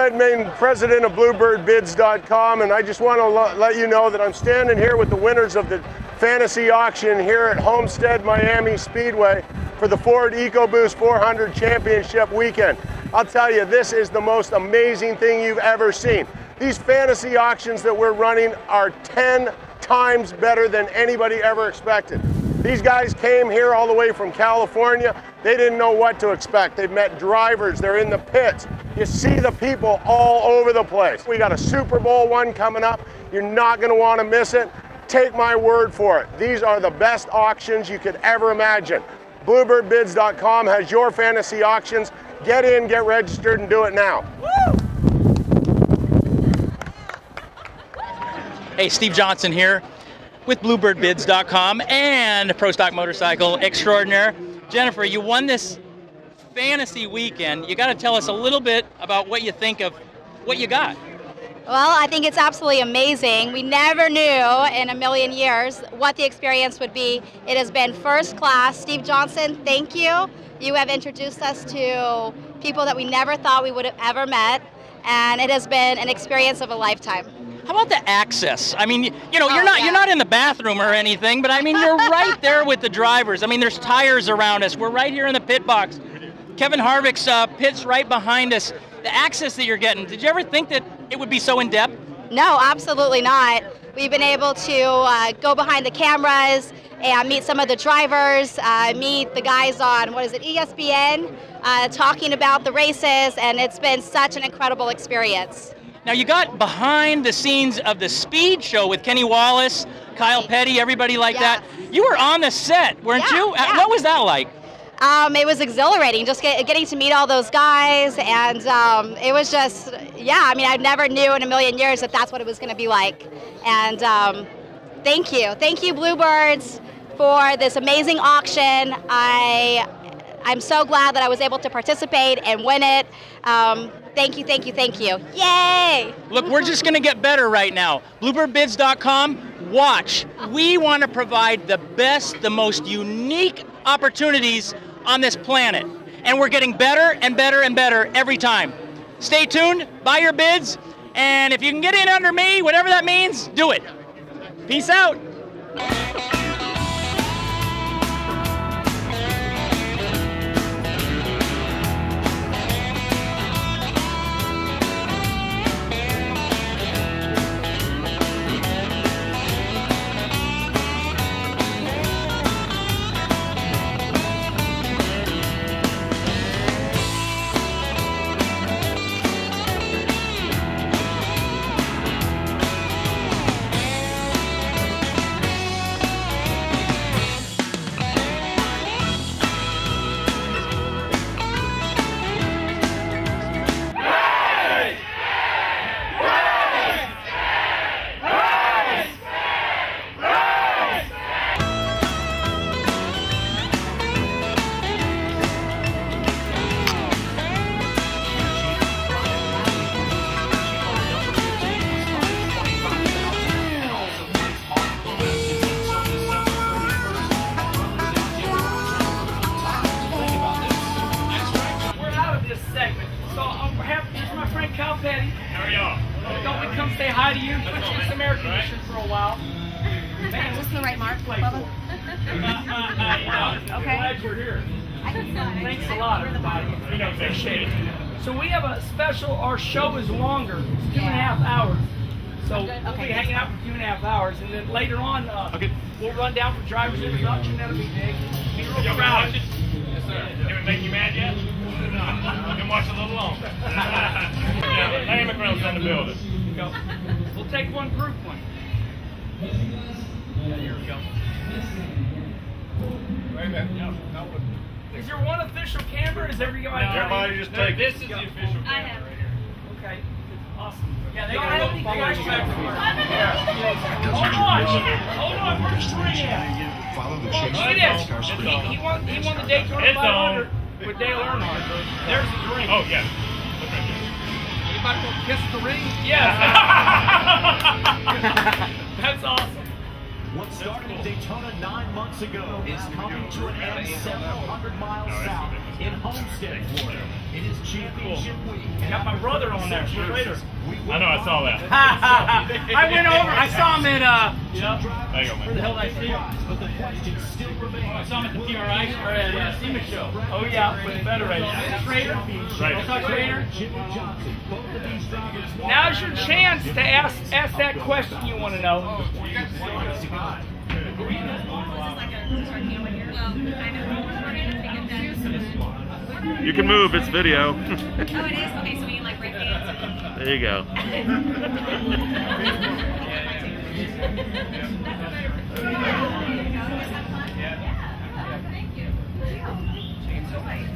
Redmayne, president of BluebirdBids.com, and I just want to let you know that I'm standing here with the winners of the fantasy auction here at Homestead Miami Speedway for the Ford EcoBoost 400 Championship weekend. I'll tell you, this is the most amazing thing you've ever seen. These fantasy auctions that we're running are 10 times better than anybody ever expected. These guys came here all the way from California. They didn't know what to expect. They've met drivers, they're in the pits. You see the people all over the place. We got a Super Bowl one coming up. You're not gonna wanna miss it. Take my word for it. These are the best auctions you could ever imagine. BluebirdBids.com has your fantasy auctions. Get in, get registered, and do it now. Woo! Hey, Steve Johnson here with BluebirdBids.com and Pro Stock Motorcycle Extraordinaire. Jennifer, you won this fantasy weekend. You got to tell us a little bit about what you think of what you got. Well, I think it's absolutely amazing. We never knew in a million years what the experience would be. It has been first class. Steve Johnson, thank you. You have introduced us to people that we never thought we would have ever met, and it has been an experience of a lifetime. How about the access? I mean, you know, you're not in the bathroom or anything, but I mean, you're right there with the drivers. I mean, there's tires around us. We're right here in the pit box. Kevin Harvick's pit's right behind us. The access that you're getting, did you ever think that it would be so in-depth? No, absolutely not. We've been able to go behind the cameras and meet some of the drivers, meet the guys on, ESPN, talking about the races, and it's been such an incredible experience. Now, you got behind the scenes of the speed show with Kenny Wallace, Kyle Petty, everybody like that. You were on the set, weren't you? Yeah. What was that like? It was exhilarating, just getting to meet all those guys, and it was just, I mean, I never knew in a million years that that's what it was going to be like. And thank you Bluebirds for this amazing auction. I'm so glad that I was able to participate and win it. Thank you. Yay! Look, we're just going to get better right now. BluebirdBids.com, watch. We want to provide the best, the most unique opportunities on this planet. And we're getting better and better and better every time. Stay tuned, buy your bids, and if you can get in under me, whatever that means, do it. Peace out. How are y'all? Thought we'd come say hi to you, put you in some air conditioning for a while. Man, This is the right mark, Bubba. Okay. Glad you're here. Thanks a lot, everybody. We don't appreciate it. So we have a special, our show is longer. It's 2.5 hours. So we'll be hanging out for 2.5 hours. And then later on, we'll run down for driver's introduction. That'll be big. Be real proud. Yes, sir. Did it make you mad yet? No. I can watch a little longer. Yeah, Larry McGrail's in the building. Go. We'll take one group one. Yeah, here we go. Wait a minute. Is there one official camera? Is everybody? Everybody just take. This is the official camera right here. Okay. Awesome. Yeah, they got to follow you back. Hold on. Where's Trey at? Look at this. He won the Daytona 500 with Dale Earnhardt. There's the ring. Oh, yeah. Anybody want to kiss the ring? Yes. That's awesome. What started in Daytona 9 months ago is coming to an end several hundred miles south in Homestead, Florida. It is championship week. I got my brother on there. Later. I know, I saw that. I went over. I saw him at There you go, where the man. hell did I see him? But the question still remains. I saw him at the PRI or at SEMA show. Oh yeah, with the Federation. Trader. I saw Trader. Now's your chance to ask that question you want to know. You can move, it's video. Oh, it is? Okay, so we can like break dance. There you go. Thank you. Enjoy.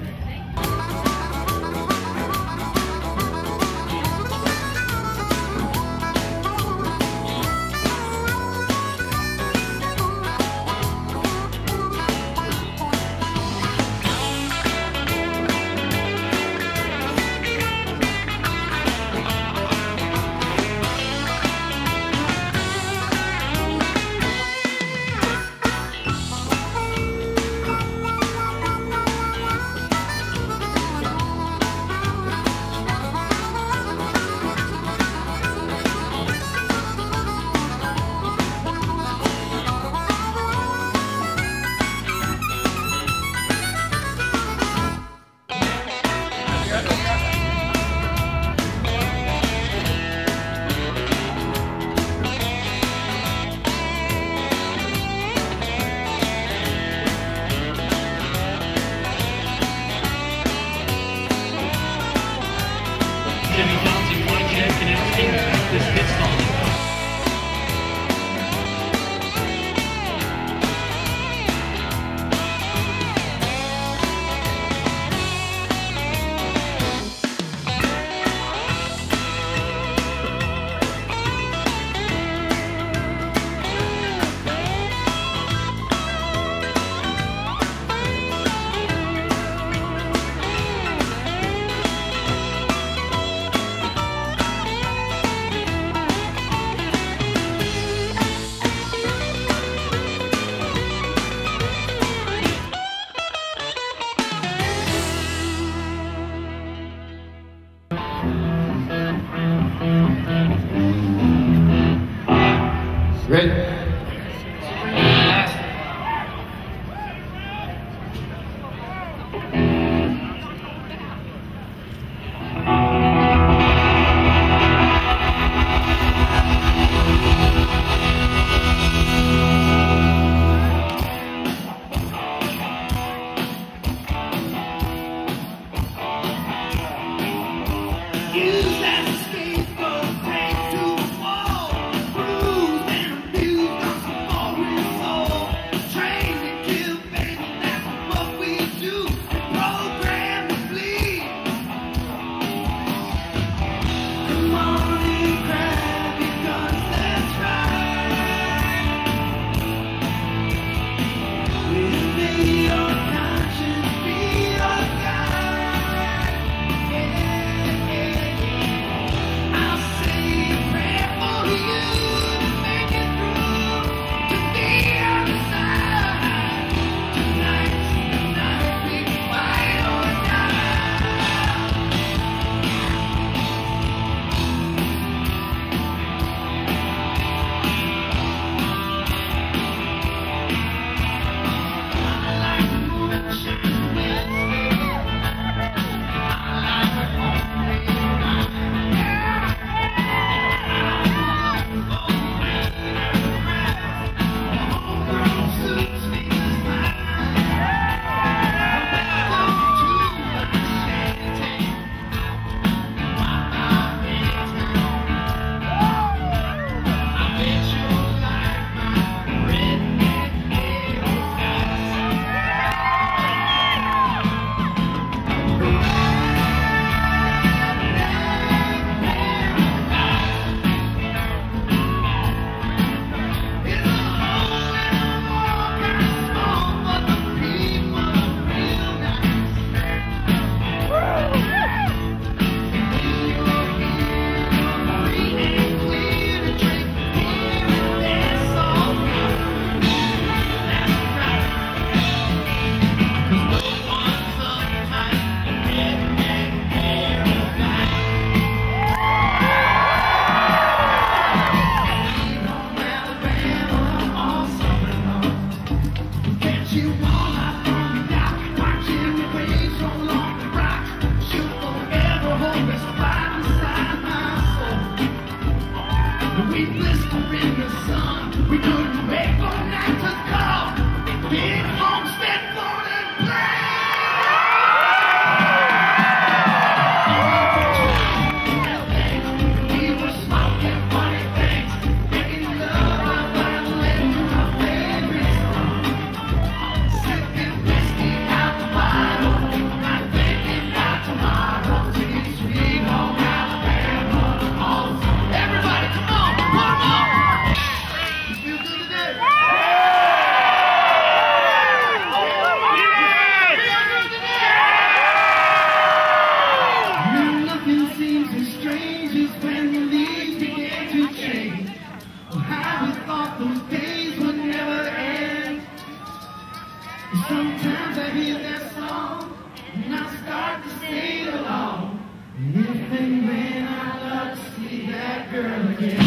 Ready? Use as a scapegoat, take to the wall, bruised and abused. Couldn't wait for night to come. Big Homestead born and play. We were smoking funny things, making love by the way to our favorite song. Sipping whiskey out the bottle, not thinking about tomorrow. Singing Sweet Home Alabama. Oh, everybody, come on, put 'em on. You feel good today? Nothing seems as strange as when the leaves began to change. Oh, how we thought those days would never end. And sometimes I hear that song and I start to sing along. And if and when I love to see that girl again.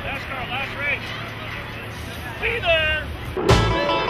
NASCAR last race. Be there.